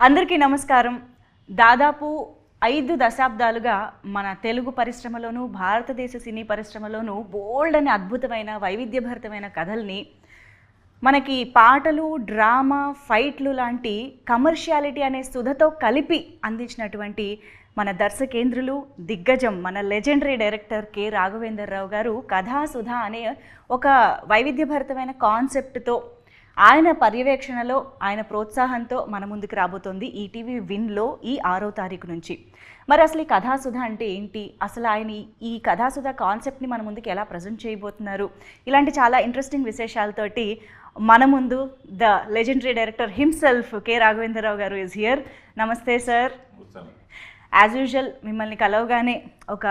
అందరికీ నమస్కారం. దాదాపు 5 దశాబ్దాలుగా మన తెలుగు పరిశ్రమలోను, భారతదేశ సినీ పరిశ్రమలోను బోల్డ్ అని అద్భుతమైన వైవిధ్యభరితమైన కథల్ని మనకి పాటలు, డ్రామా, ఫైట్లు లాంటి కమర్షియాలిటీ అనే సుధతో కలిపి అందించినటువంటి మన దర్శకేంద్రులు, దిగ్గజం, మన లెజెండరీ డైరెక్టర్ కె రాఘవేంద్రరావు గారు కథాసుధ అనే ఒక వైవిధ్యభరితమైన కాన్సెప్ట్తో ఆయన పర్యవేక్షణలో, ఆయన ప్రోత్సాహంతో మన ముందుకు రాబోతోంది ఈటీవీ విన్లో ఈ 6వ తారీఖు నుంచి. మరి అసలు ఈ కథాసుధ అంటే ఏంటి, అసలు ఆయన ఈ కథాసుధ కాన్సెప్ట్ని మన ముందుకు ఎలా ప్రజెంట్ చేయబోతున్నారు, ఇలాంటి చాలా ఇంట్రెస్టింగ్ విశేషాలతోటి మన ముందు the legendary director himself K Raghavendra Rao గారు ఈజ్ హియర్. నమస్తే సార్. యాజ్ యూజువల్ మిమ్మల్ని కలవగానే ఒక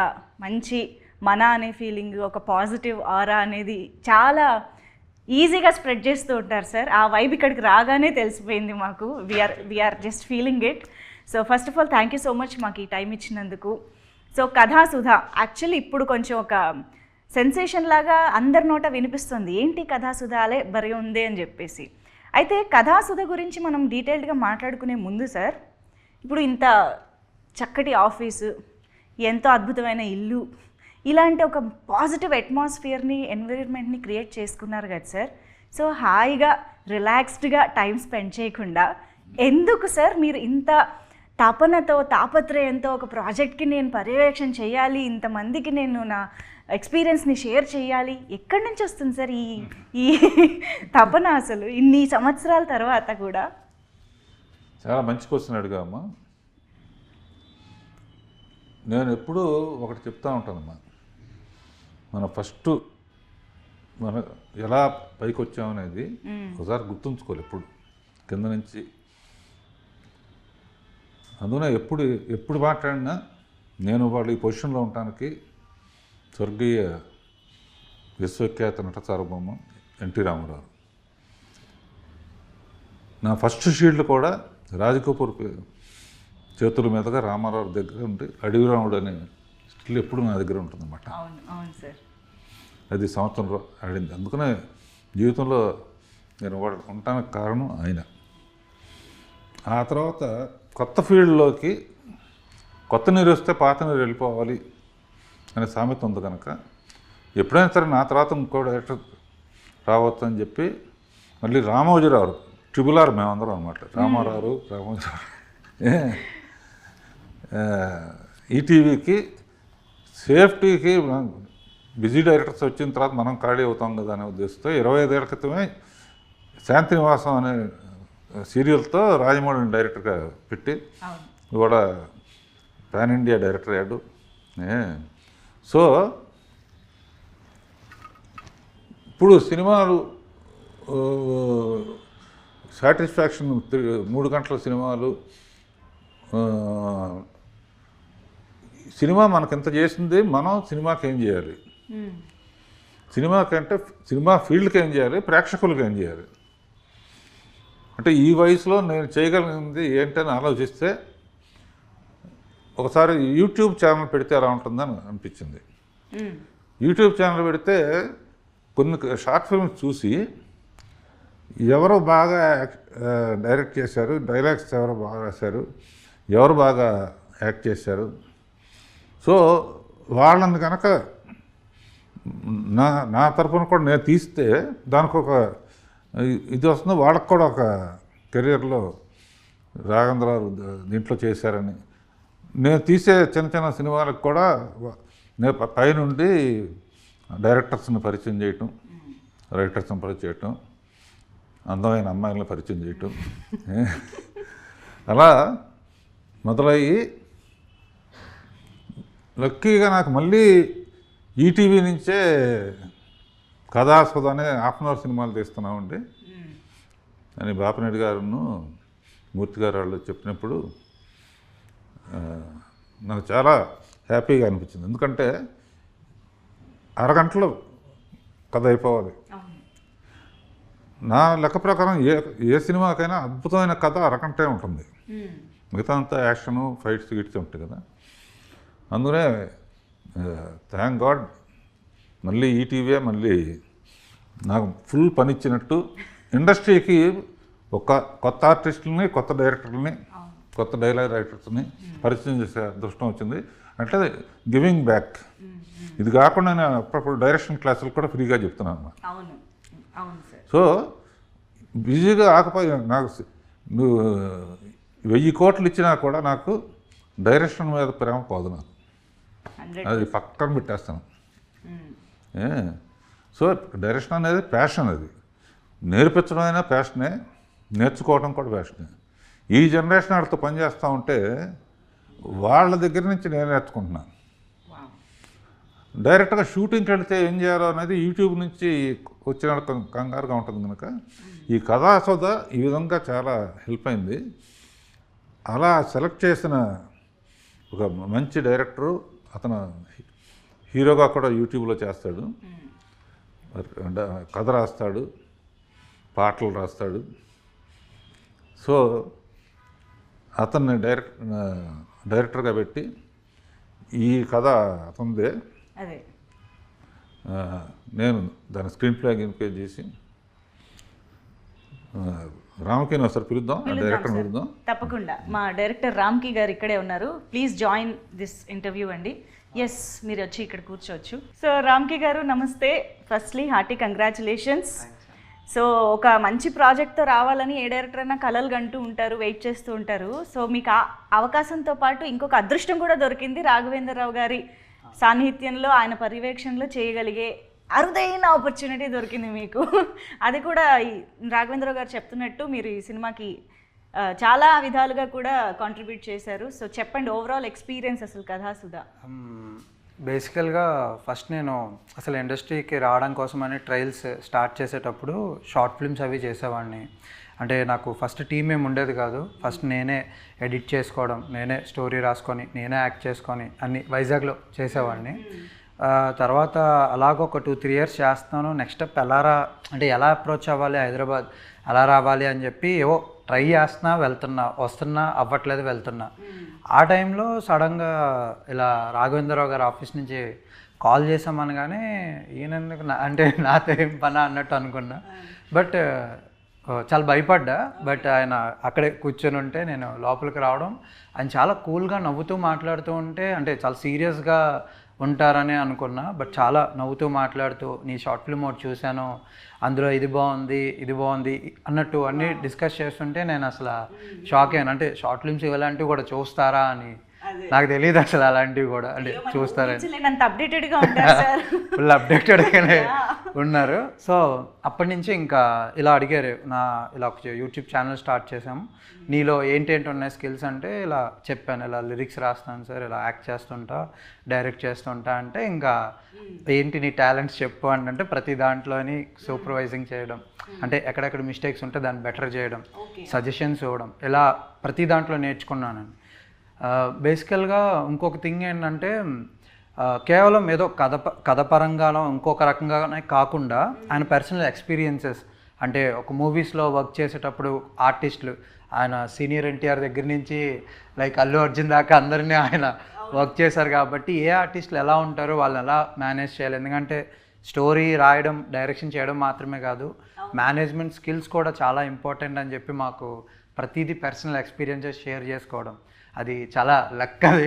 మంచి మన అనే ఫీలింగ్, ఒక పాజిటివ్ ఆరా అనేది చాలా ఈజీగా స్ప్రెడ్ చేస్తూ ఉంటారు సార్. ఆ వైబ్ ఇక్కడికి రాగానే తెలిసిపోయింది మాకు. We're just feeling it. So first of all thank you so much మాకు ఈ టైం ఇచ్చినందుకు. సో కథాసుధ యాక్చువల్లీ ఇప్పుడు కొంచెం ఒక సెన్సేషన్ లాగా అందరి నోట వినిపిస్తుంది, ఏంటి కథాసుధాలే బరి ఉంది అని చెప్పేసి. అయితే కథాసుధ గురించి మనం డీటెయిల్డ్గా మాట్లాడుకునే ముందు సార్, ఇప్పుడు ఇంత చక్కటి ఆఫీసు, ఎంతో అద్భుతమైన ఇల్లు, ఇలాంటి ఒక పాజిటివ్ అట్మాస్ఫియర్ని, ఎన్విరాన్మెంట్ని క్రియేట్ చేసుకున్నారు కదా సార్. సో హాయిగా రిలాక్స్డ్గా టైం స్పెండ్ చేయకుండా ఎందుకు సార్ మీరు ఇంత తపనతో, తాపత్రయంతో ఒక ప్రాజెక్ట్కి నేను పర్యవేక్షణ చేయాలి, ఇంతమందికి నేను నా ఎక్స్పీరియన్స్ని షేర్ చేయాలి, ఎక్కడి నుంచి వస్తుంది సార్ ఈ తపన అసలు ఇన్ని సంవత్సరాల తర్వాత కూడా? చాలా మంచి క్వశ్చన్ అడిగామ్మా. నేను ఎప్పుడూ ఒకటి చెప్తా ఉంటానమ్మా, మన ఎలా పైకి వచ్చామనేది ఒకసారి గుర్తుంచుకోవాలి ఎప్పుడు కింద నుంచి. అందున ఎప్పుడు మాట్లాడినా నేను వాళ్ళు ఈ పొజిషన్లో ఉండటానికి స్వర్గీయ విశ్వఖ్యాత నట సార్వభౌమ ఎన్టీ రామారావు. నా ఫస్ట్ షీల్డ్ కూడా రాజకపూర్ చేతుల మీదుగా రామారావు దగ్గర ఉండి అడవి రాముడు అనే స్టిల్ ఎప్పుడు నా దగ్గర ఉంటుందన్నమాట. అది సంవత్సరంలో ఆడింది. అందుకనే జీవితంలో నేను ఉండటానికి కారణం ఆయన. ఆ తర్వాత కొత్త ఫీల్డ్లోకి కొత్త నీరు వస్తే పాత నీరు వెళ్ళిపోవాలి అనే సామెత ఉంది కనుక ఎప్పుడైనా సరే నా తర్వాత ఇంకో డైరెక్టర్ రావచ్చు అని చెప్పి మళ్ళీ రామోజీరావు, ట్రిబుల్ ఆర్ మేమందరం అన్నమాట. రామారావు, రామోజీరావు ఈటీవీకి సేఫ్టీకి బిజీ డైరెక్టర్స్ వచ్చిన తర్వాత మనం ఖాళీ అవుతాం కదా అనే ఉద్దేశంతో 25 ఏళ్ల క్రితమే శాంతినివాసం అనే సీరియల్తో రాజమౌళిని డైరెక్టర్గా పెట్టి కూడా పాన్ ఇండియా డైరెక్టర్ అయ్యాడు. సో ఇప్పుడు సినిమాలు సాటిస్ఫాక్షన్ 3 గంటల సినిమాలు, సినిమా మనకు ఎంత చేసింది, మనం సినిమాకి ఏం చేయాలి, సినిమాకంటే సినిమా ఫీల్డ్కి ఏం చేయాలి, ప్రేక్షకులకు ఏం చేయాలి అంటే ఈ వయసులో నేను చేయగలిగింది ఏంటని ఆలోచిస్తే ఒకసారి యూట్యూబ్ ఛానల్ పెడితే ఎలా ఉంటుందని అనిపించింది. యూట్యూబ్ ఛానల్ పెడితే కొన్ని షార్ట్ ఫిల్మ్స్ చూసి ఎవరు బాగా డైరెక్ట్ చేశారు, డైలాగ్స్ ఎవరు బాగా రాశారు, ఎవరు బాగా యాక్ట్ చేశారు, సో వాళ్ళని కనుక నా తరఫున కూడా నేను తీస్తే దానికి ఒక ఇది వస్తుంది, వాళ్ళకు కూడా ఒక కెరియర్లో రాఘవేంద్రరావు దీంట్లో చేశారని. నేను తీసే చిన్న చిన్న సినిమాలకు కూడా నేను పైనుండి డైరెక్టర్స్ని పరిచయం చేయటం, రైటర్స్ని పరిచయం చేయటం, అందమైన అమ్మాయిలను పరిచయం చేయటం, అలా మొదలయ్యి లక్కీగా నాకు మళ్ళీ ఈటీవీ నుంచే కథాసుధ అనే హాఫ్-అన్-అవర్ సినిమాలు తీస్తున్నామండి అని బాపిరెడ్డి గారును మూర్తి గారు వాళ్ళు చెప్పినప్పుడు నాకు చాలా హ్యాపీగా అనిపించింది. ఎందుకంటే అరగంటలో కథ అయిపోవాలి. నా లెక్క ప్రకారం ఏ సినిమాకైనా అద్భుతమైన కథ అరగంటే ఉంటుంది, మిగతా అంతా యాక్షను, ఫైట్స్ గిట్స్ ఉంటాయి కదా. అందుకనే థ్యాంక్ గాడ్ మళ్ళీ ఈటీవీ మళ్ళీ నాకు ఫుల్ పని ఇచ్చినట్టు ఇండస్ట్రీకి ఒక కొత్త ఆర్టిస్టులని, కొత్త డైరెక్టర్లని కొత్త డైలాగ్ రైటర్స్ని పరిచయం చేసే అదృష్టం వచ్చింది. అంటే గివింగ్ బ్యాక్. ఇది కాకుండా నేను అప్పుడప్పుడు డైరెక్షన్ క్లాసులు కూడా ఫ్రీగా చెప్తున్నాను. అవును అవును సార్. సో బిజీగా ఆకపోయి నాకు నువ్వు 1000 కోట్లు ఇచ్చినా కూడా నాకు డైరెక్షన్ మీద ప్రేమ పోదు. నాకు అది పక్కన పెట్టేస్తాను. సో డైరెక్షన్ అనేది ప్యాషన్. అది నేర్పించడం అయినా ప్యాషనే, నేర్చుకోవడం కూడా ప్యాషనే. ఈ జనరేషన్ వాళ్ళతో పనిచేస్తూ ఉంటే వాళ్ళ దగ్గర నుంచి నేను నేర్చుకుంటున్నాను. డైరెక్ట్గా షూటింగ్కి వెళితే ఏం చేయాలో అనేది యూట్యూబ్ నుంచి వచ్చిన కంగారుగా ఉంటుంది కనుక ఈ కథాసోద ఈ విధంగా చాలా హెల్ప్ అయింది. అలా సెలెక్ట్ చేసిన ఒక మంచి డైరెక్టరు, అతను హీరోగా కూడా యూట్యూబ్లో చేస్తాడు, కథ రాస్తాడు, పాటలు రాస్తాడు. సో అతన్ని డైరెక్టర్గా పెట్టి ఈ కథ అతనిదే, అదే నేను దాని స్క్రీన్ ప్లే ఇన్క్వైర్ చేసి రామ్కి ఒకసారి పిలుద్దాం, డైరెక్టర్ పిలుద్దాం. తప్పకుండా మా డైరెక్టర్ రామ్కి గారు ఇక్కడే ఉన్నారు. ప్లీజ్ జాయిన్ దిస్ ఇంటర్వ్యూ అండి. ఎస్, మీరు వచ్చి ఇక్కడ కూర్చోవచ్చు. సో రామ్కి గారు నమస్తే. Firstly hearty congratulations. సో ఒక మంచి ప్రాజెక్ట్తో రావాలని ఏ డైరెక్టర్ అయినా కలలు కంటూ ఉంటారు, వెయిట్ చేస్తూ ఉంటారు. సో మీకు ఆ అవకాశంతో పాటు ఇంకొక అదృష్టం కూడా దొరికింది. రాఘవేంద్రరావు గారి సాన్నిహిత్యంలో, ఆయన పర్యవేక్షణలో చేయగలిగే అరుదైన ఆపర్చునిటీ దొరికింది మీకు. అది కూడా రాఘవేంద్రరావు గారు చెప్తున్నట్టు మీరు ఈ సినిమాకి చాలా విధాలుగా కూడా కాంట్రిబ్యూట్ చేశారు. సో చెప్పండి, ఓవరాల్ ఎక్స్పీరియన్స్ అసలు కథాసుధ. బేసికల్గా ఫస్ట్ నేను అసలు ఇండస్ట్రీకి రావడం కోసమని ట్రయల్స్ స్టార్ట్ చేసేటప్పుడు షార్ట్ ఫిల్మ్స్ అవి చేసేవాడిని. అంటే నాకు ఫస్ట్ టీం ఏమి ఉండేది కాదు. ఫస్ట్ నేనే ఎడిట్ చేసుకోవడం, నేనే స్టోరీ రాసుకొని, నేనే యాక్ట్ చేసుకొని అన్ని వైజాగ్లో చేసేవాడిని. తర్వాత అలాగ ఒక 2-3 ఇయర్స్ చేస్తాను. నెక్స్ట్ స్టెప్ ఎలా అప్రోచ్ అవ్వాలి, హైదరాబాద్ ఎలా రావాలి అని చెప్పి ఏవో ట్రై చేస్తున్నా, వస్తున్నా, అవ్వట్లేదు, వెళ్తున్నా. ఆ టైంలో సడన్గా ఇలా రాఘవేంద్రరావు గారి ఆఫీస్ నుంచి కాల్ చేసామనగానే ఈయన అంటే నాతో ఏం పని అన్నట్టు అనుకున్నా. బట్ చాలా భయపడ్డా. బట్ ఆయన అక్కడే కూర్చొని ఉంటే నేను లోపలికి రావడం, ఆయన చాలా కూల్గా నవ్వుతూ మాట్లాడుతూ ఉంటే, అంటే చాలా సీరియస్గా ఉంటారని అనుకున్నా. బట్ చాలా నవ్వుతూ మాట్లాడుతూ, నీ షార్ట్ ఫిల్మ్ ఒకటి చూశాను, అందులో ఇది బాగుంది అన్నట్టు అన్నీ డిస్కస్ చేస్తుంటే నేను అసలు షాక్ అయ్యాను. అంటే షార్ట్ ఫిల్మ్స్ ఇలాంటివి కూడా చూస్తారా అని నాకు తెలియదు అసలు, అలాంటివి కూడా అంటే చూస్తారని. ఫుల్ అప్డేటెడ్గానే ఉన్నారు. సో అప్పటి నుంచి ఇంకా ఇలా అడిగారు, ఇలా ఒక యూట్యూబ్ ఛానల్ స్టార్ట్ చేసాము, నీలో ఏంటేంటి ఉన్నాయి స్కిల్స్ అంటే ఇలా చెప్పాను, ఇలా లిరిక్స్ రాస్తాను సార్, ఇలా యాక్ట్ చేస్తుంటా, డైరెక్ట్ చేస్తుంటా అంటే, ఇంకా ఏంటి నీ టాలెంట్స్ చెప్పు అంటే ప్రతి దాంట్లోని సూపర్వైజింగ్ చేయడం, అంటే ఎక్కడెక్కడ మిస్టేక్స్ ఉంటే దాన్ని బెటర్ చేయడం, సజెషన్స్ ఇవ్వడం, ఇలా ప్రతి దాంట్లో నేర్చుకున్నాను. బేసికల్గా ఇంకొక థింగ్ ఏంటంటే, కేవలం ఏదో కథ పరంగానో ఇంకొక రకంగానే కాకుండా ఆయన పర్సనల్ ఎక్స్పీరియన్సెస్, అంటే ఒక మూవీస్లో వర్క్ చేసేటప్పుడు ఆర్టిస్టులు, ఆయన సీనియర్ ఎన్టీఆర్ దగ్గర నుంచి లైక్ అల్లు అర్జున్ దాకా అందరినీ ఆయన వర్క్ చేశారు కాబట్టి ఏ ఆర్టిస్టులు ఎలా ఉంటారో వాళ్ళని ఎలా మేనేజ్ చేయాలి. ఎందుకంటే స్టోరీ రాయడం, డైరెక్షన్ చేయడం మాత్రమే కాదు, మేనేజ్మెంట్ స్కిల్స్ కూడా చాలా ఇంపార్టెంట్ అని చెప్పి మాకు ప్రతిదీ పర్సనల్ ఎక్స్పీరియన్సెస్ షేర్ చేసుకోవడం, అది చాలా లక్. అది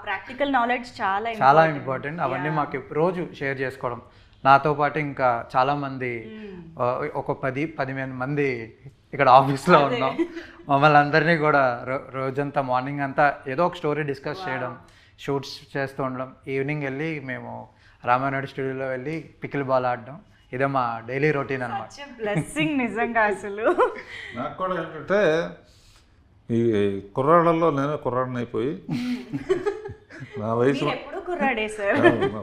ప్రాక్టికల్ నాలెడ్జ్ చాలా ఇంపార్టెంట్. అవన్నీ మాకు రోజు షేర్ చేసుకోవడం. నాతో పాటు ఇంకా చాలామంది, ఒక 10-15 మంది ఇక్కడ ఆఫీస్లో ఉన్నాం. మమ్మల్ని అందరినీ కూడా రోజంతా మార్నింగ్ అంతా ఏదో ఒక స్టోరీ డిస్కస్ చేయడం, షూట్స్ చేస్తూ ఉండడం, ఈవినింగ్ వెళ్ళి మేము రామానాయుడు స్టూడియోలో వెళ్ళి పికిల్ బాల్ ఆడడం, ఇదే మా డైలీ రొటీన్ అన్నమాట. బ్లెస్సింగ్ నిజంగా. అసలు నాకు కూడా ఏంటంటే ఈ కుర్రాళ్ళల్లో నేను కుర్రాడిని అయిపోయి నా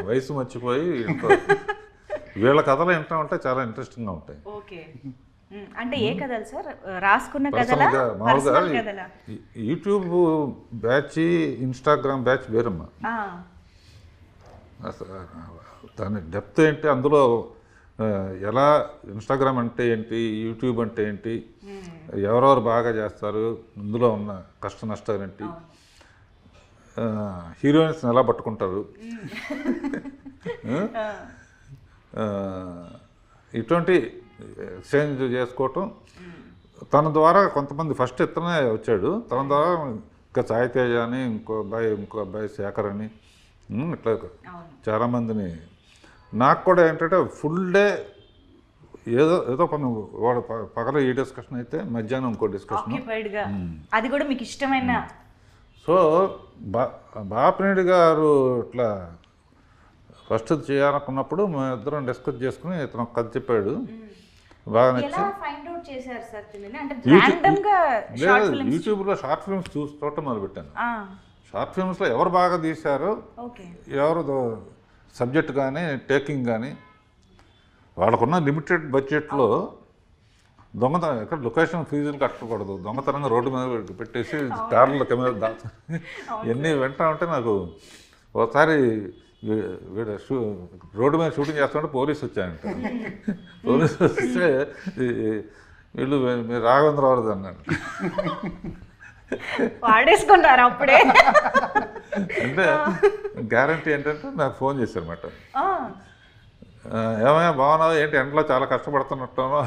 వయసు మర్చిపోయి వీళ్ళ కథలు వింటా ఉంటే చాలా ఇంట్రెస్టింగ్గా ఉంటాయి. ఓకే, అంటే ఏ కథలు సార్? రాసుకున్న కథలా, మామూలుగా యూట్యూబ్ బ్యాచ్, ఇన్స్టాగ్రామ్ బ్యాచ్ వేరమ్మా. దాని డెప్త్ ఏంటి, అందులో ఎలా ఇన్స్టాగ్రామ్ అంటే ఏంటి, యూట్యూబ్ అంటే ఏంటి, ఎవరెవరు బాగా చేస్తారు, ఇందులో ఉన్న కష్ట నష్టాలు ఏంటి, హీరోయిన్స్ని ఎలా పట్టుకుంటారు, ఇటువంటి ఎక్స్చేంజ్ చేసుకోవటం, తన ద్వారా కొంతమంది ఫస్ట్ ఇతనే వచ్చాడు, తన ద్వారా ఇంకా సాయి తేజ అని ఇంకో అబ్బాయి శేఖర్ అని ఇట్లా చాలామందిని. నాకు కూడా ఏంటంటే ఫుల్ డే ఏదో పని, వాడు పగల ఈ డిస్కషన్ అయితే మధ్యాహ్నం ఇంకో డిస్కషన్, అది కూడా మీకు ఇష్టమైన. సో బాపినేడు గారు ఇట్లా ఫస్ట్ చేయాలనుకున్నప్పుడు మేము ఇద్దరం డిస్కస్ చేసుకుని ఇతను ఒక కథ చెప్పాడు, బాగా నచ్చి యూట్యూబ్లో షార్ట్ ఫిల్మ్స్ చూడటం మొదలుపెట్టాను. షార్ట్ ఫిల్మ్స్లో ఎవరు బాగా తీశారో, ఎవరు సబ్జెక్ట్ కానీ టేకింగ్ కానీ, వాళ్ళకున్న లిమిటెడ్ బడ్జెట్లో దొంగతనం ఎక్కడ లొకేషన్ ఫీజులు కట్టకూడదు, దొంగతనంగా రోడ్డు మీద పెట్టేసి కార్ల కెమెరా దాచు ఇవన్నీ వింటా ఉంటే నాకు ఒకసారి రోడ్డు మీద షూటింగ్ చేస్తుంటే పోలీసు వచ్చాయంట. పోలీసు వస్తే వీళ్ళు మీరు రాఘవేంద్రరావు అన్నాడు. వాడేసుకుంటారు అప్పుడే. అంటే గ్యారంటీ ఏంటంటే నాకు ఫోన్ చేశారన్నమాట, ఏమైనా బాగున్నావు ఏంటి ఎండలో చాలా కష్టపడుతున్నట్టునో,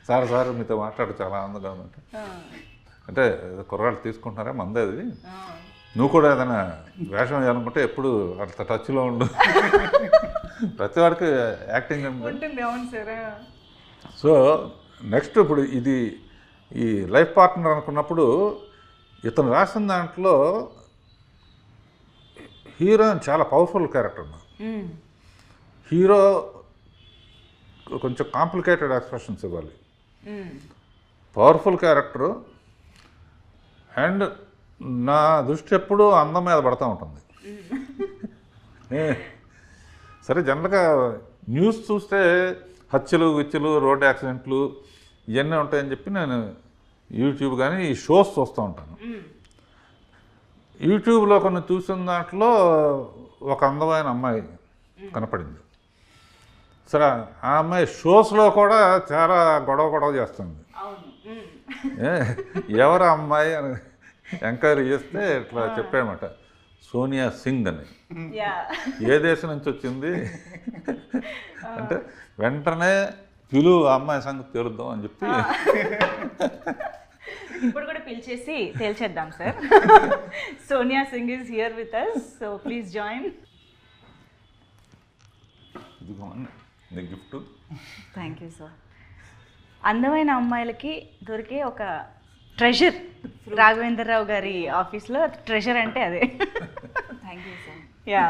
సార్ మీతో మాట్లాడు చాలా ఆనందంగా ఉందంట. అంటే కుర్రాళ్ళు తీసుకుంటున్నారా మందే అది, నువ్వు కూడా ఏదైనా వేషం వేయాలనుకుంటే ఎప్పుడు అంత టచ్లో ఉండు, ప్రతి వాడికి యాక్టింగ్ ఉంటుంది. సో నెక్స్ట్ ఇప్పుడు ఇది ఈ లైఫ్ పార్ట్నర్ అనుకున్నప్పుడు ఇతను రాసిన దాంట్లో హీరోయిన్ చాలా పవర్ఫుల్ క్యారెక్టర్. హీరో కొంచెం కాంప్లికేటెడ్ ఎక్స్ప్రెషన్స్ ఇవ్వాలి, పవర్ఫుల్ క్యారెక్టరు. అండ్ నా దృష్టి ఎప్పుడూ అందం మీద పడుతూ ఉంటుంది. సరే జనరల్గా న్యూస్ చూస్తే హత్యలు విత్యలు రోడ్ యాక్సిడెంట్లు ఇవన్నీ ఉంటాయని చెప్పి నేను యూట్యూబ్ కానీ ఈ షోస్ చూస్తూ ఉంటాను. యూట్యూబ్లో కొన్ని చూసిన దాంట్లో ఒక అందమైన అమ్మాయి కనపడింది. సరే ఆ అమ్మాయి షోస్లో కూడా చాలా గొడవ చేస్తుంది. ఎవరు అమ్మాయి అని ఎంక్వైరీ చేస్తే ఇట్లా చెప్పామట, సోనియా సింగ్ అని. ఏ దేశం నుంచి వచ్చింది అంటే వెంటనే పిలువు ఆ అమ్మాయి సంగతి తెలుద్దాం అని చెప్పి ఇప్పుడు కూడా పిలిచేసి తేల్చేద్దాం sir. Sonia Singh is here with us, so please join. Gift. Thank you sir. అందమైన అమ్మాయిలకి దొరికే ఒక ట్రెజర్ రాఘవేంద్రరావు గారి ఆఫీస్లో, ట్రెజర్ అంటే అదే. Thank you sir. Yeah,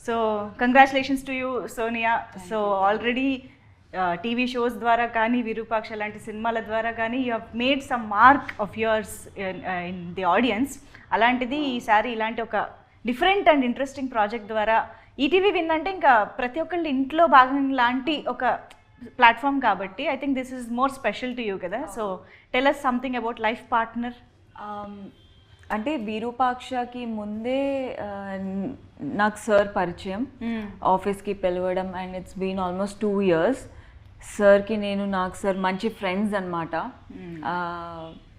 so congratulations to you Sonia. So already TV shows ద్వారా కానీ విరూపాక్ష లాంటి సినిమాల ద్వారా కానీ you have made some mark of yours in the audience. అలాంటిది ఈసారి ఇలాంటి ఒక డిఫరెంట్ అండ్ ఇంట్రెస్టింగ్ ప్రాజెక్ట్ ద్వారా ఈటీవీ విన్ అంటే ఇంకా ప్రతి ఒక్కళ్ళ ఇంట్లో భాగం లాంటి ఒక ప్లాట్ఫామ్ కాబట్టి I think this is more special to you కదా. So tell us something about life partner. అంటే విరూపాక్షకి ముందే నాకు సార్ పరిచయం, ఆఫీస్కి పిలవడం, and it's been almost 2 years. సార్కి నాకు సార్ మంచి ఫ్రెండ్స్ అనమాట.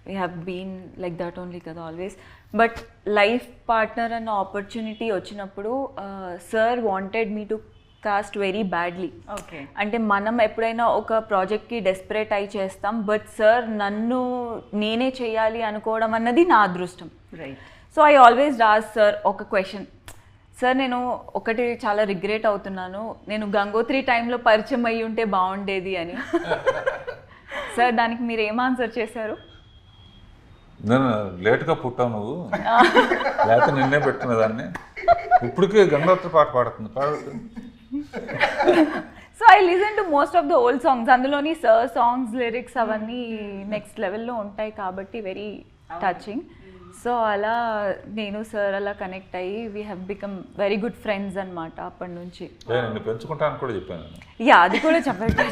We have been like that only కదా ఆల్వేస్. బట్ లైఫ్ పార్ట్నర్ అన్న ఆపర్చునిటీ వచ్చినప్పుడు sir wanted me to cast very badly. Okay, అంటే మనం ఎప్పుడైనా ఒక ప్రాజెక్ట్కి డెస్పరేట్ అయి చేస్తాం, బట్ సార్ నన్ను నేనే చేయాలి అనుకోవడం అన్నది నా అదృష్టం. Right. So I always ask sir ఒక క్వశ్చన్, సార్ నేను ఒకటి చాలా రిగ్రెట్ అవుతున్నాను, నేను గంగోత్రి టైంలో పరిచయం అయ్యి ఉంటే బాగుండేది అని. సార్ దానికి మీరు ఏం ఆన్సర్ చేశారు? నేను లేట్గా పుట్టావు నువ్వు, లేకపోతే నిన్నే పెట్టిన దాన్ని, ఇప్పటికే గంగోత్రి పాట పాడుతుంది. So I listen to most of the old songs, అందులోని సార్ సాంగ్స్ లిరిక్స్ అవన్నీ నెక్స్ట్ లెవెల్లో ఉంటాయి కాబట్టి వెరీ టచింగ్. సో అలా నేను సార్ అలా కనెక్ట్ అయ్యి we have become very good friends అనమాట అప్పటి నుంచి. నేను పెంచుకుంటాను కూడా చెప్పాను. యా, అది కూడా చెప్పండి.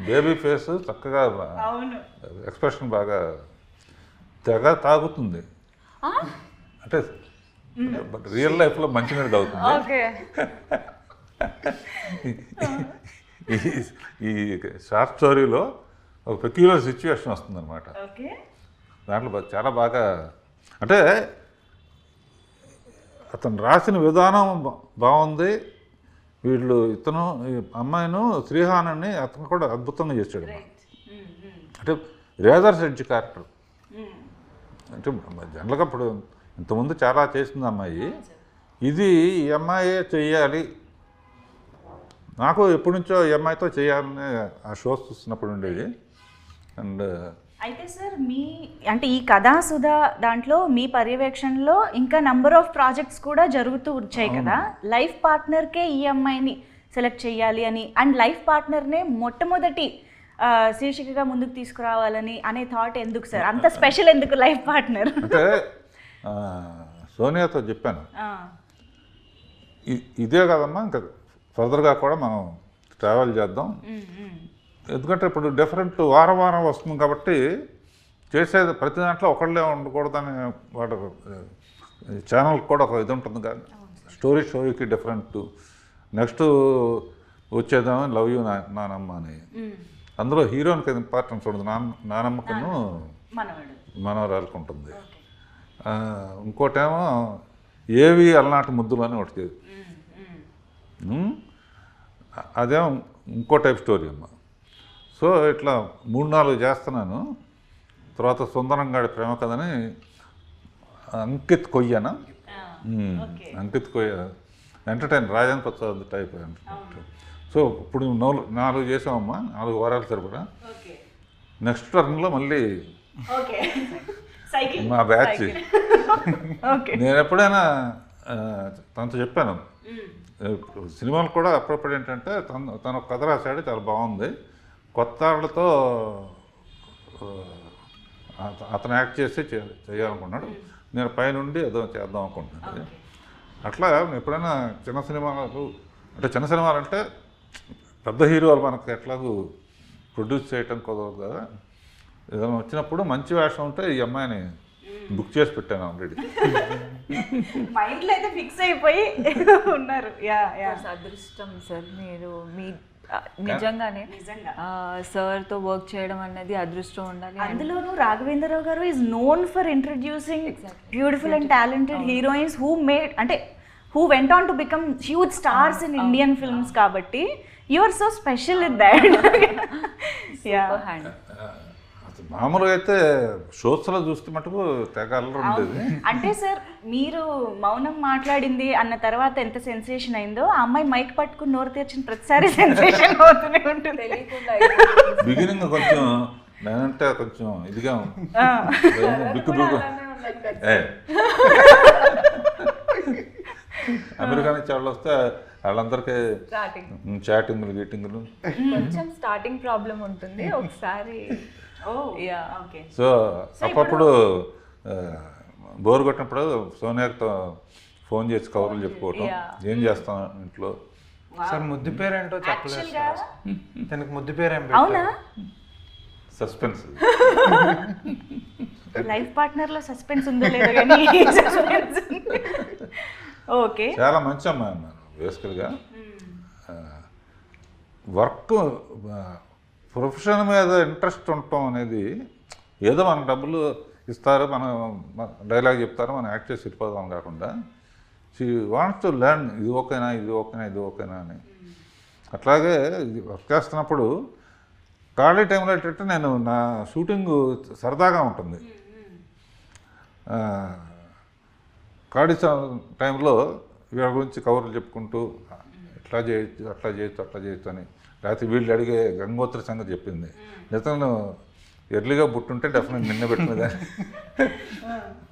బేబీ ఫేస్ చక్కగా, ఎక్స్ప్రెషన్ బాగా తెగ తాగుతుంది, అంటే బట్ రియల్ లైఫ్లో మంచినీళ్ళు తాగుతుంది. ఓకే. ఈ షార్ట్ స్టోరీలో ఒక పెక్యులర్ సిచ్యువేషన్ వస్తుంది అనమాట. ఓకే, దాంట్లో చాలా బాగా, అంటే అతను రాసిన విధానం బాగుంది. ఇతను ఈ అమ్మాయిను శ్రీహానాన్ని అతను కూడా అద్భుతంగా చేశాడు. అంటే రేజర్స్ ఎడ్జ్ క్యారెక్టర్. అంటే జనరల్గా ఇప్పుడు ఇంతకుముందు చాలా చేసింది అమ్మాయి, ఇది ఈ అమ్మాయే చెయ్యాలి, నాకు ఎప్పటి నుంచో ఈ అమ్మాయితో చేయాలని ఆ షోస్ చూస్తున్నప్పుడు ఉండేది. అండ్ అయితే సార్ అంటే ఈ కథాసుధా దాంట్లో మీ పర్యవేక్షణలో ఇంకా నంబర్ ఆఫ్ ప్రాజెక్ట్స్ కూడా జరుగుతూ వచ్చాయి కదా. లైఫ్ పార్ట్నర్కే ఈ అమ్మాయిని సెలెక్ట్ చేయాలి అని, అండ్ లైఫ్ పార్ట్నర్నే మొట్టమొదటి శీర్షికగా ముందుకు తీసుకురావాలని అనే థాట్ ఎందుకు సార్? అంత స్పెషల్ ఎందుకు లైఫ్ పార్ట్నర్? అంటే సోనియాతో చెప్పాను, ఇదే కదమ్మా, ఇంకా ఫర్దర్గా కూడా మనం ట్రావెల్ చేద్దాం, ఎందుకంటే ఇప్పుడు డిఫరెంట్ వారం వారం వస్తుంది కాబట్టి చేసేది ప్రతి దాంట్లో ఒకళ్ళే ఉండకూడదని వాడు ఛానల్కి కూడా ఒక ఇది ఉంటుంది కదా, స్టోరీకి డిఫరెంట్. నెక్స్ట్ వచ్చేదామని లవ్ యూ నానమ్మ అని, అందులో హీరోయిన్కి ఇంపార్టెన్స్ ఉంటుంది, నానమ్మకును మనవరాలకు ఉంటుంది. ఇంకోటేమో ఏవి అలనాటి ముద్దులు అని ఒకటి, అదేమో ఇంకో టైప్ స్టోరీ అమ్మ. సో ఇట్లా 3-4 చేస్తున్నాను. తర్వాత సుందరంగాడి ప్రేమ కథని అంకిత్ కొయ్యన, అంకిత్ కొయ్య entertain Rajendra Prasad type. So ఇప్పుడు 4 చేసామమ్మా, 4 వారాలు సరిపడా. నెక్స్ట్ టర్న్లో మళ్ళీ మా బ్యాచ్. నేను ఎప్పుడైనా తనతో చెప్పాను, సినిమాలు కూడా అప్పుడప్పుడు ఏంటంటే తను కథ రాశాడు, చాలా బాగుంది, కొత్త వాళ్ళతో అతను యాక్ట్ చేసి చేయాలనుకున్నాడు, నేను పైనుండి ఏదో చేద్దాం అనుకుంటున్నాను. అట్లా ఎప్పుడైనా చిన్న సినిమాలు అంటే పెద్ద హీరోలు మనకు ఎట్లాగూ ప్రొడ్యూస్ చేయటం కుదరదు కదా, ఏదైనా వచ్చినప్పుడు మంచి వేషం ఉంటే ఈ అమ్మాయిని బుక్ చేసి పెట్టాను ఆల్రెడీ. మైండ్లో అయితే ఫిక్స్ అయిపోయి ఉన్నారు. అదృష్టం సార్, మీరు మీ నిజంగానే సార్తో వర్క్ చేయడం అనేది అదృష్టం ఉండాలి. అందులోనూ రాఘవేంద్రరావు గారు is known for introducing beautiful and talented heroines who went on to become huge stars in Indian films కాబట్టి you are so special in that. మామూలుగా అయితే షోస్లో చూస్తే మటుకు తెగ అల్లరి ఉండేది. అంటే సార్ మీరు మౌనం మాట్లాడింది అన్న తర్వాత ఎంత సెన్సేషన్ అయిందో, ఆ అమ్మాయి మైక్ పట్టుకుని నోరు తెరిచిన ప్రతిసారి సెన్సేషన్ అవుతూనే ఉంటుంది. బిగినింగ్ కొంచెం నేనంటే కొంచెం ఇదిగా బిక్కు అమెరికా నుంచి వాళ్ళు వస్తే వాళ్ళందరికీ చాటింగ్లు గీటింగ్లు కొంచెం స్టార్టింగ్ ప్రాబ్లం ఉంటుంది ఒకసారి. సో అప్పుడు బోర్ కొట్టినప్పుడు సోనియాతో ఫోన్ చేసి కవర్లు చెప్పుకోవటం, ఏం చేస్తాం ఇంట్లో. సార్ ముద్దు పేరు ఏంటో చెప్పలేదు సార్, తనకి ముద్దు పేరు ఏం అవునా? సస్పెన్స్. లైఫ్ పార్ట్నర్లో సస్పెన్స్ ఉందో లేదో కానీ ఓకే. చాలా మంచి అమ్మాయి అన్నాను బేసికల్గా. వర్క్ ప్రొఫెషన్ మీద ఇంట్రెస్ట్ ఉండటం అనేది, ఏదో మనకు డబ్బులు ఇస్తారు, మనం డైలాగ్ చెప్తారు, మనం యాక్ట్ చేసి వెళ్ళిపోదాం కాకుండా, షీ వాంట్స్ టు లెర్న్, ఇది ఓకేనా అని. అట్లాగే వర్క్ చేస్తున్నప్పుడు ఖాళీ టైంలో ఏంటంటే నేను నా షూటింగ్ సరదాగా ఉంటుంది, ఖాళీ టైంలో వీళ్ళ గురించి కవర్లు చెప్పుకుంటూ ఇట్లా చేయొచ్చు అని, లేకపోతే వీళ్ళు అడిగే గంగోత్రి సంగతి చెప్పింది, ఇతను ఎర్లీగా పుట్టుంటే డెఫినెట్ నిన్న పెట్టినదా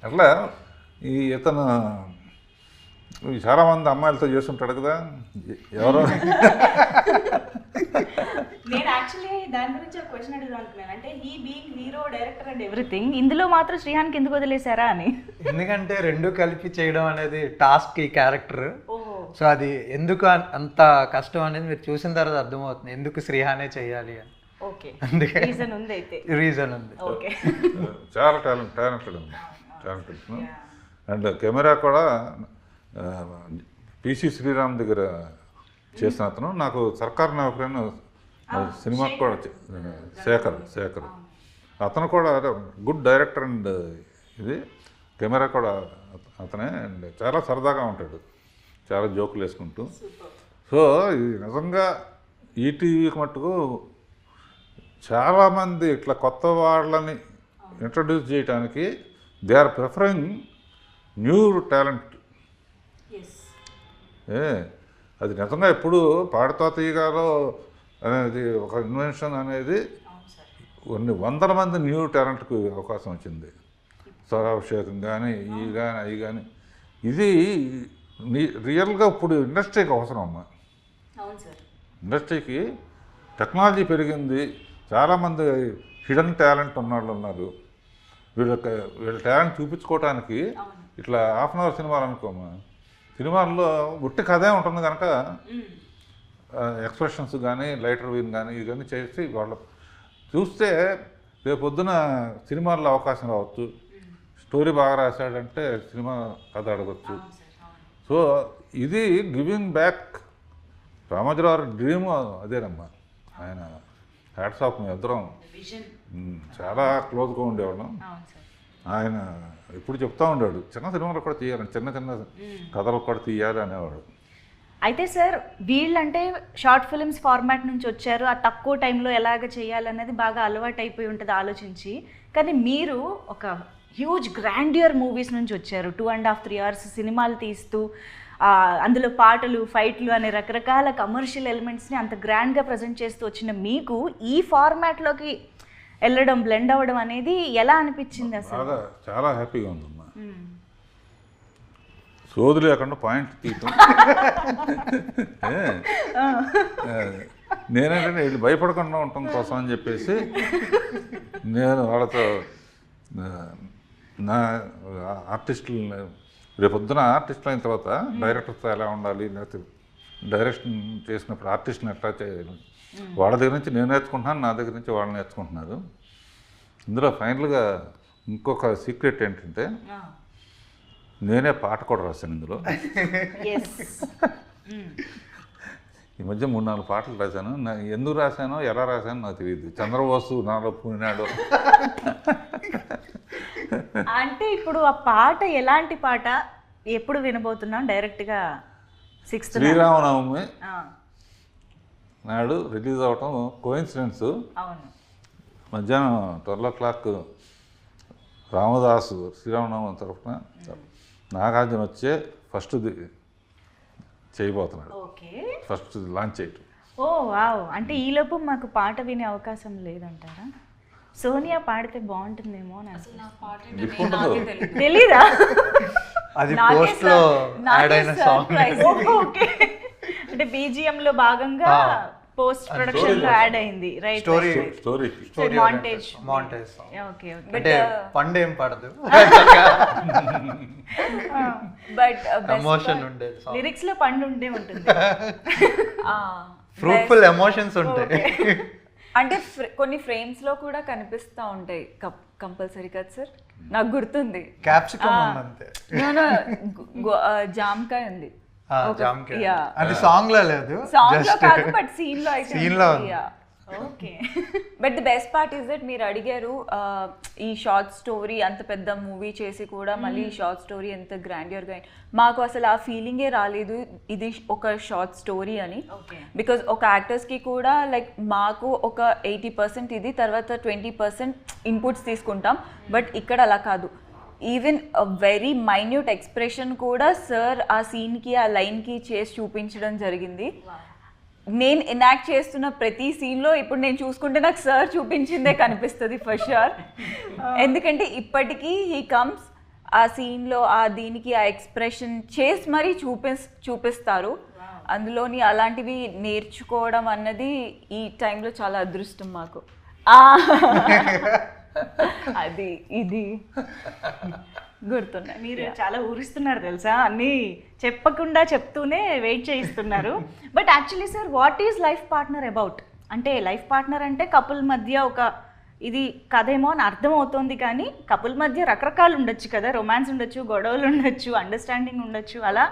అట్లా. ఇతను చాలామంది అమ్మాయిలతో చేస్తుంటాడు కదా, ఎవరో. నేను యాక్చువల్లీ దాని గురించి ఒక క్వశ్చన్ అడుగుదాం అనుకున్నాను, అంటే he being hero, director and everything, ఇందులో మాత్రం శ్రీహాన్కి ఎందుకు వదిలేశారా అని. ఎందుకంటే రెండు కలిపి చేయడం అనేది టాస్క్ ఈ క్యారెక్టర్. సో అది ఎందుకు అంత కష్టం అనేది మీరు చూసిన తర్వాత అర్థమవుతుంది, ఎందుకు శ్రీహానే చేయాలి అని. అందుకే రీజన్ ఉంది. చాలా టాలెంటెడ్ అండ్ కెమెరా కూడా పిసి శ్రీరామ్ దగ్గర చేసిన అతను, నాకు సర్కార్ నౌకరైన సినిమాకి కూడా శేఖర్ అతను కూడా గుడ్ డైరెక్టర్ అండ్ ఇది కెమెరా కూడా అతనే. అండ్ చాలా సరదాగా ఉంటాడు, చాలా జోకులు వేసుకుంటూ. సో ఇది నిజంగా ఈటీవీకి మట్టుకు చాలామంది ఇట్లా కొత్త వాళ్ళని ఇంట్రడ్యూస్ చేయడానికి they are preferring new talent. అది నిజంగా ఎప్పుడు పాడుతా తీయగాలో అనేది ఒక ఇన్వెన్షన్ అనేది కొన్ని వందల మంది న్యూ టాలెంట్కి అవకాశం వచ్చింది. స్వరాభిషేకం కానీ ఈ కానీ అవి కానీ ఇది రియల్గా ఇప్పుడు ఇండస్ట్రీకి అవసరం అమ్మా. ఇండస్ట్రీకి టెక్నాలజీ పెరిగింది, చాలామంది హిడెన్ టాలెంట్ ఉన్నవాళ్ళు ఉన్నారు. వీళ్ళ టాలెంట్ చూపించుకోవడానికి ఇట్లా హాఫ్ అన్ అవర్ సినిమాలు అనుకోమా, సినిమాల్లో గుట్టి కథే ఉంటుంది కనుక ఎక్స్ప్రెషన్స్ కానీ లైటర్ వీన్ కానీ ఇవి కానీ చేసి వాళ్ళు చూస్తే రేపు పొద్దున సినిమాల్లో అవకాశం రావచ్చు. స్టోరీ బాగా రాశాడంటే సినిమా కథ అడగచ్చు. సో ఇది గివింగ్ బ్యాక్. రామోజీరావు డ్రీమ్ అదేనమ్మా. ఆయన హ్యాట్స్ ఆఫ్. మేము ఇద్దరం చాలా క్లోజ్గా ఉండేవాళ్ళం. ఆయన ఎప్పుడు చెప్తా ఉండాడు చిన్న సినిమాలు కూడా తీయాలని, చిన్న చిన్న కథలు కూడా తీయాలి అనేవాడు. అయితే సార్ వీళ్ళంటే షార్ట్ ఫిల్మ్స్ ఫార్మాట్ నుంచి వచ్చారు, ఆ తక్కువ టైంలో ఎలాగ చేయాలనేది బాగా అలవాటు అయిపోయి ఉంటుంది ఆలోచించి. కానీ మీరు ఒక హ్యూజ్ గ్రాండియర్ మూవీస్ నుంచి వచ్చారు. 2.5-3 hours సినిమాలు తీస్తూ అందులో పాటలు, ఫైట్లు అనే రకరకాల కమర్షియల్ ఎలిమెంట్స్ని అంత గ్రాండ్గా ప్రజెంట్ చేస్తూ వచ్చిన మీకు ఈ ఫార్మాట్లోకి వెళ్ళడం, బ్లెండ్ అవ్వడం అనేది ఎలా అనిపించింది అసలు? చాలా హ్యాపీగా ఉందమ్మా. సోది లేకుండా పాయింట్ తీయటం. నేనేంటంటే వీళ్ళు భయపడకుండా ఉండటం కోసం అని చెప్పేసి నేను వాళ్ళతో నా ఆర్టిస్టులు రేపొద్దున ఆర్టిస్టులు అయిన తర్వాత డైరెక్టర్తో ఎలా ఉండాలి, లేకపోతే డైరెక్షన్ చేసినప్పుడు ఆర్టిస్ట్ని ఎట్లా చేయాలి, వాళ్ళ దగ్గర నుంచి నేను నేర్చుకుంటున్నాను, నా దగ్గర నుంచి వాళ్ళు నేర్చుకుంటున్నారు. ఇందులో ఫైనల్గా ఇంకొక సీక్రెట్ ఏంటంటే నేనే పాట కూడా రాశాను ఇందులో. ఈ మధ్య 3-4 పాటలు రాశాను. ఎందుకు రాశానో ఎలా రాశానో నాకు తెలియదు. చంద్రబోసు నాలో పూనాడు. అంటే ఇప్పుడు ఆ పాట ఎలాంటి పాట, ఎప్పుడు వినబోతున్నాం? డైరెక్ట్గా 6th శ్రీరామనవమి నాడు రిలీజ్ అవటం కోయిన్సిడెన్స్. అవును. మధ్యాహ్నం 12 o'clock రామదాసు శ్రీరామనవమి తరఫున నాగార్జున వచ్చే ఫస్ట్ చేయబోతున్నాడు. ఓకే. ఫస్ట్ లాంచ్ చేయటం. ఓ వావ్. అంటే ఈలోపు మాకు పాట వినే అవకాశం లేదంటారా? సోనియా పాడితే బాగుంటుందేమో తెలీదా? అది పోస్ట్లో యాడ్ అయిన సాంగ్. ఓకే. అంటే BGM లో భాగంగా పోస్ట్ ప్రొడక్షన్ లో యాడ్ అయింది. రైట్. Story montage. ఓకే. అంటే పండు ఏం పడదు, బట్ ఎమోషన్ ఉండేది. లిరిక్స్ లో పండు ఉండే ఉంటుంది. ఫ్రూట్ఫుల్ ఎమోషన్స్ ఉంటాయి. అంటే కొన్ని ఫ్రేమ్స్ లో కూడా కనిపిస్తూ ఉంటాయి కంపల్సరీ కదా సార్? నాకు గుర్తుంది. క్యాప్సికమ్ ఉంది అంతే. జామకాయ ఉంది. అది సాంగ్ లో లేదు, సాంగ్ లో కాదు బట్ సీన్ లో అయితే సీన్ లో. Okay. But the best part is that మీరు అడిగారు ఈ షార్ట్ స్టోరీ అంత పెద్ద మూవీ చేసి కూడా మళ్ళీ ఈ షార్ట్ స్టోరీ ఎంత గ్రాండియర్గా. మాకు అసలు ఆ ఫీలింగే రాలేదు ఇది ఒక షార్ట్ స్టోరీ అని. బికాజ్ ఒక యాక్టర్స్కి కూడా లైక్ మాకు ఒక 80% ఇది, తర్వాత 20% ఇన్పుట్స్ తీసుకుంటాం. బట్ ఇక్కడ అలా కాదు. ఈవెన్ వెరీ మైన్యూట్ ఎక్స్ప్రెషన్ కూడా సార్ ఆ సీన్కి ఆ లైన్కి చేసి చూపించడం జరిగింది. నేను ఎనాక్ట్ చేస్తున్న ప్రతి సీన్లో ఇప్పుడు నేను చూసుకుంటే నాకు సార్ చూపించిందే కనిపిస్తుంది ఫర్ ష్యూర్. ఎందుకంటే ఇప్పటికీ హీ కమ్స్ ఆ సీన్లో ఆ దీనికి ఆ ఎక్స్ప్రెషన్ చేసి మరీ చూపిస్తారు. అందులోని అలాంటివి నేర్చుకోవడం అన్నది ఈ టైంలో చాలా అదృష్టం మాకు. అది ఇది గుర్తున్నాయి. మీరు చాలా ఊరిస్తున్నారు తెలుసా, అన్నీ చెప్పకుండా చెప్తూనే వెయిట్ చేయిస్తున్నారు. But actually sir, what is life partner about? అంటే లైఫ్ పార్ట్నర్ అంటే కపుల్ మధ్య ఒక ఇది కథేమో అని అర్థం అవుతుంది. కానీ కపుల్ మధ్య రకరకాలు ఉండొచ్చు కదా, రొమాన్స్ ఉండొచ్చు, గొడవలు ఉండొచ్చు, అండర్స్టాండింగ్ ఉండొచ్చు. అలా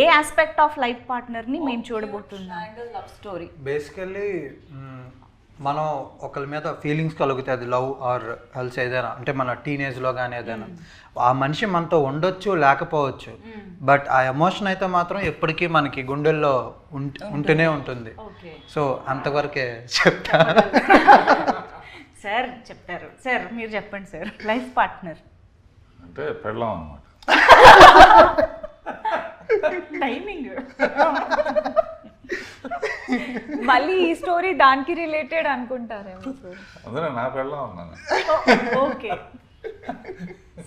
ఏ ఆస్పెక్ట్ ఆఫ్ లైఫ్ పార్ట్నర్ని మేము చూడబోతున్నాం? Love story. బేసికల్లీ మనం ఒకరి మీద ఫీలింగ్స్ కలుగుతాయి, అది లవ్ ఆర్ హెల్స్ ఏదైనా. అంటే మన టీనేజ్లో కానీ ఏదైనా ఆ మనిషి మనతో ఉండొచ్చు లేకపోవచ్చు, బట్ ఆ ఎమోషన్ అయితే మాత్రం ఎప్పటికీ మనకి గుండెల్లో ఉంటూనే ఉంటుంది. సో అంతవరకే చెప్తా. సార్ చెప్తారు. సార్ మీరు చెప్పండి సార్. లైఫ్ పార్ట్నర్ అంటే పెళ్ళాం అనమాట. టైమింగ్. మళ్ళీ ఈ స్టోరీ దానికి రిలేటెడ్ అనుకుంటారేమో సార్. అందులో నా పెళ్ళాం ఉన్నాను. Okay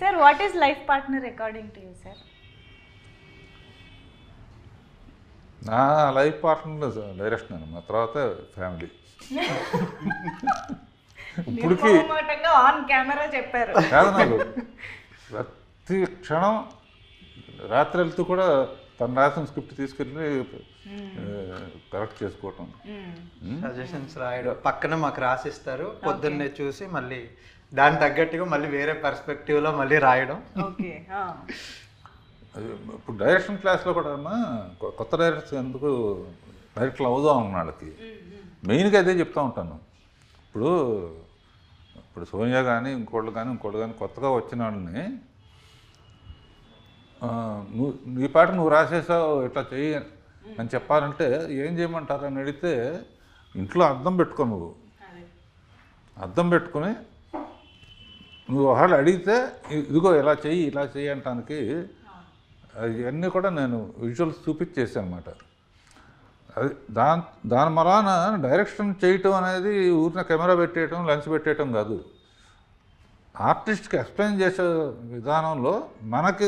sir, what is life partner according to you sir? నా లైఫ్ పార్ట్నర్ డైరెక్షన్ అనమాట, తర్వాత ఫ్యామిలీ. ఇప్పటికి ఆన్ కెమెరా చెప్పారు. కాదు, నాకు ప్రతి క్షణం రాత్రి వెళ్తూ కూడా తను రాసిన స్క్రిప్ట్ తీసుకెళ్ళి కరెక్ట్ చేసుకోవటం, సజెషన్స్ రాయడం, పక్కన మాకు రాసిస్తారు, పొద్దున్నే చూసి మళ్ళీ దాని తగ్గట్టుగా మళ్ళీ వేరే పర్స్పెక్టివ్లో మళ్ళీ రాయడం. ఓకే. ఇప్పుడు డైరెక్షన్ క్లాస్లో కూడా కొత్త డైరెక్టర్స్ ఎందుకు డైరెక్టర్లు అవుదాం అన్న వాళ్ళకి మెయిన్గా అదే చెప్తూ ఉంటాను. ఇప్పుడు సోనియా కానీ ఇంకోళ్ళు కానీ కొత్తగా వచ్చిన వాళ్ళని నీ పాట నువ్వు రాసేసావు ఇట్లా చెయ్యి అని చెప్పాలంటే ఏం చేయమంటారు అని అడిగితే ఇంట్లో అద్దం పెట్టుకో, నువ్వు అద్దం పెట్టుకొని నువ్వు ఒకళ్ళు అడిగితే ఇదిగో ఇలా చెయ్యి అంటానికి అవన్నీ కూడా నేను విజువల్స్ చూపించేసాను అనమాట. అది దాని మలాన డైరెక్షన్ చేయటం అనేది ఊరిన కెమెరా పెట్టేయటం, లెన్స్ పెట్టేయటం కాదు. ఆర్టిస్ట్కి ఎక్స్ప్లెయిన్ చేసే విధానంలో మనకి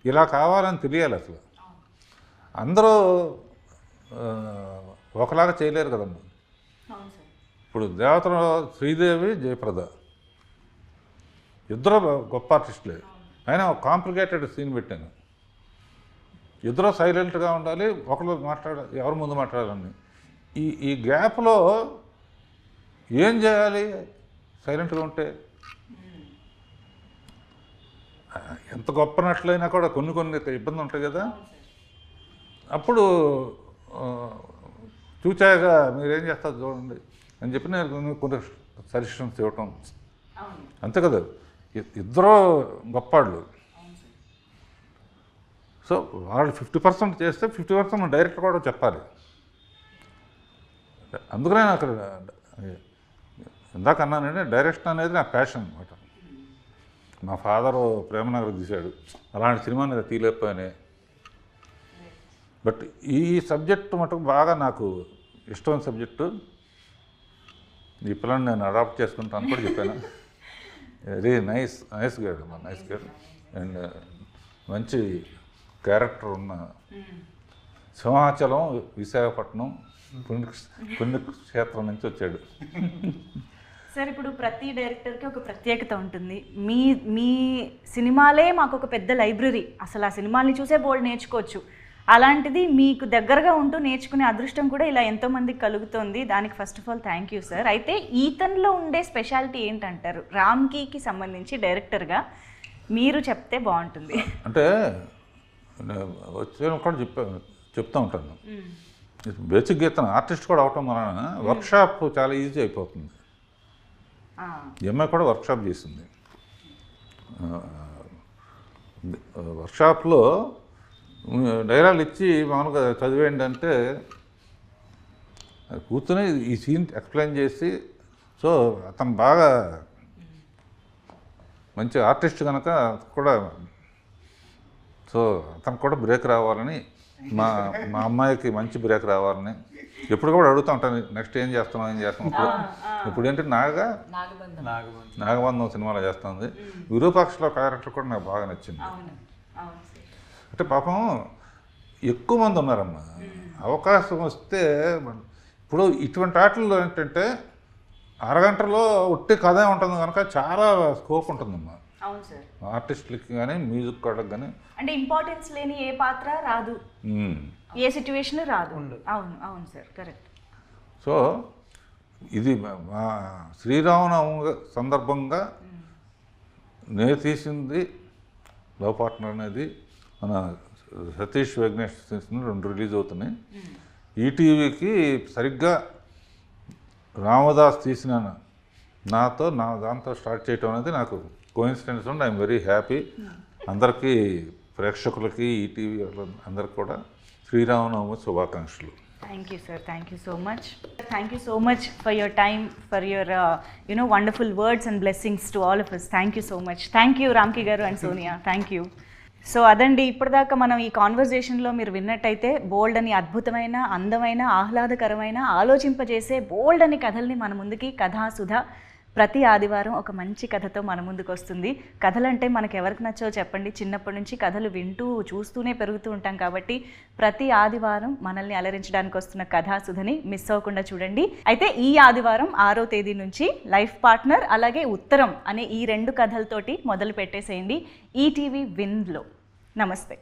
ఇలా కావాలని తెలియాలి. అసలు అందరూ ఒకలాగా చేయలేరు కదమ్మా. ఇప్పుడు దేవతలో శ్రీదేవి, జయప్రద ఇద్దరు గొప్ప ఆర్టిస్టులే, అయినా ఒక కాంప్లికేటెడ్ సీన్ పెట్టాను. ఇద్దరు సైలెంట్గా ఉండాలి, ఒకరు ఎవరి ముందు మాట్లాడాలని. ఈ గ్యాప్లో ఏం చేయాలి? సైలెంట్గా ఉంటే ఎంత గొప్ప నట్లయినా కూడా కొన్ని ఇబ్బంది ఉంటాయి కదా. అప్పుడు చూచాగా మీరేం చేస్తారు చూడండి అని చెప్పి నేను కొన్ని సజెషన్స్ ఇవ్వటం, అంతే కదా. ఇద్దరు గొప్పవాళ్ళు. సో వాళ్ళు 50% చేస్తే 50% డైరెక్టర్ కూడా చెప్పాలి. అందుకనే నాకు ఇందాక అన్నానంటే డైరెక్షన్ అనేది నా ప్యాషన్ అనమాట. మా ఫాదరు ప్రేమనగర్ తీశాడు, అలాంటి సినిమాని తీయలేకపోయానే. బట్ ఈ సబ్జెక్ట్ మటుకు బాగా నాకు ఇష్టమైన సబ్జెక్టు. ఈ పిల్లని నేను అడాప్ట్ చేసుకుంటాను కూడా చెప్పాను. వెరీ నైస్ గైడ్ అండ్ మంచి క్యారెక్టర్ ఉన్న సింహాచలం, విశాఖపట్నం పుణ్యక్షేత్రం నుంచి వచ్చాడు. సార్, ఇప్పుడు ప్రతి డైరెక్టర్కి ఒక ప్రత్యేకత ఉంటుంది. మీ సినిమాలే మాకు ఒక పెద్ద లైబ్రరీ. అసలు ఆ సినిమాల్ని చూసే బోల్డ్ నేర్చుకోవచ్చు. అలాంటిది మీకు దగ్గరగా ఉంటూ నేర్చుకునే అదృష్టం కూడా ఇలా ఎంతోమందికి కలుగుతుంది. దానికి first of all thank you sir. అయితే ఈతన్లో ఉండే స్పెషాలిటీ ఏంటంటారు? రామ్కీకి సంబంధించి డైరెక్టర్గా మీరు చెప్తే బాగుంటుంది. అంటే వచ్చే కూడా చెప్తూ ఉంటాను. బేసిక్ గీతను ఆర్టిస్ట్ కూడా అవటం వలన వర్క్షాప్ చాలా ఈజీ అయిపోతుంది. అమ్మాయి కూడా వర్క్షాప్ చేసింది. వర్క్షాప్లో డైలాగులు ఇచ్చి మామూలుగా చదివేయండి అంటే కూర్చొని ఈ సీన్ ఎక్స్ప్లెయిన్ చేసి, సో అతను బాగా మంచి ఆర్టిస్ట్ కనుక కూడా, సో అతనికి కూడా బ్రేక్ రావాలని, మా అమ్మాయికి మంచి బ్రేక్ రావాలని ఎప్పుడు కూడా అడుగుతూ ఉంటాను. నెక్స్ట్ ఏం చేస్తున్నాం ఇప్పుడు ఏంటి నాగబంధం సినిమాలో చేస్తుంది. విరూపాక్షలో క్యారెక్టర్ కూడా నాకు బాగా నచ్చింది. అంటే పాపం ఎక్కువ మంది ఉన్నారమ్మా. అవకాశం వస్తే ఇప్పుడు ఇటువంటి ఆటల్లో ఏంటంటే అరగంటలో ఒట్టి కథే ఉంటుంది కనుక చాలా స్కోప్ ఉంటుందమ్మా. అవును సార్. ఆర్టిస్టులకి కానీ మ్యూజిక్ వాళ్ళకి కానీ అంటే ఇంపార్టెన్స్ లేని ఏ పాత్ర రాదు, ఏ సిచ్యువేషన్ రాదు. అవును సార్, కరెక్ట్. సో ఇది మా శ్రీరామనవమి సందర్భంగా నేను తీసింది లవ్ పార్ట్నర్ అనేది. మన సతీష్ వెంకటేష్ తీసిన 2 రిలీజ్ అవుతున్నాయి. ఈటీవీకి సరిగ్గా రామదాస్ తీసిన దాంతో స్టార్ట్ చేయటం అనేది నాకు కోఇన్సిడెన్స్ ఉండి ఐఎమ్ వెరీ హ్యాపీ. అందరికీ ప్రేక్షకులకి ఈటీవీ అందరికి కూడా శ్రీరామనవమి శుభాకాంక్షలు. Thank you, sir. Thank you so much. Thank you so much for your time, for your wonderful words and blessings to all of us. Thank you so much. Thank you, Ramki garu and Sonia. Thank you. So అదండి, ఇప్పటిదాకా మనం ఈ కాన్వర్జేషన్లో మీరు విన్నట్టయితే బోల్డ్ అని అద్భుతమైన, అందమైన, ఆహ్లాదకరమైన, ఆలోచింపజేసే బోల్డ్ అని కథల్ని మన ముందుకి కథాసుధ ప్రతి ఆదివారం ఒక మంచి కథతో మన ముందుకు వస్తుంది. కథలంటే మనకు ఎవరికి నచ్చో చెప్పండి, చిన్నప్పటి నుంచి కథలు వింటూ చూస్తూనే పెరుగుతూ ఉంటాం కాబట్టి ప్రతి ఆదివారం మనల్ని అలరించడానికి వస్తున్న కథాసుధని మిస్ అవ్వకుండా చూడండి. అయితే ఈ ఆదివారం 6వ తేదీ నుంచి లైఫ్ పార్ట్నర్ అలాగే ఉత్తరం అనే ఈ 2 కథలతోటి మొదలు పెట్టేసేయండి ఈటీవీ విన్లో. నమస్తే.